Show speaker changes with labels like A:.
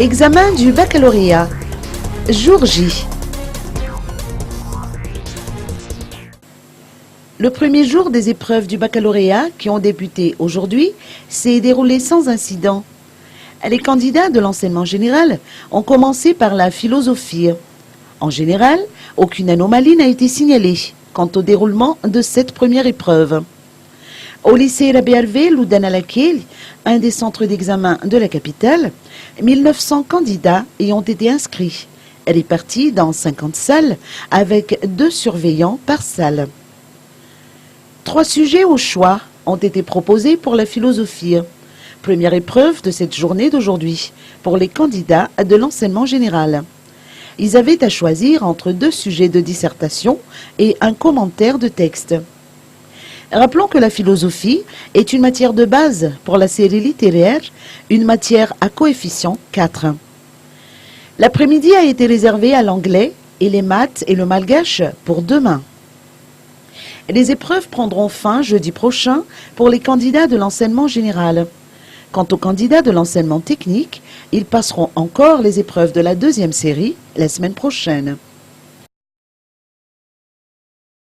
A: Examen du baccalauréat. Jour J. Le premier jour des épreuves du baccalauréat, qui ont débuté aujourd'hui, s'est déroulé sans incident. Les candidats de l'enseignement général ont commencé par la philosophie. En général, aucune anomalie n'a été signalée quant au déroulement de cette première épreuve. Au lycée Rabi Harvey Loudan Al Akel, un des centres d'examen de la capitale, 1900 candidats y ont été inscrits, répartis dans 50 salles avec 2 surveillants par salle. 3 sujets au choix ont été proposés pour la philosophie. Première épreuve de cette journée d'aujourd'hui pour les candidats de l'enseignement général. Ils avaient à choisir entre 2 sujets de dissertation et un commentaire de texte. Rappelons que la philosophie est une matière de base pour la série littéraire, une matière à coefficient 4. L'après-midi a été réservé à l'anglais et les maths et le malgache pour demain. Les épreuves prendront fin jeudi prochain pour les candidats de l'enseignement général. Quant aux candidats de l'enseignement technique, ils passeront encore les épreuves de la 2e série la semaine prochaine.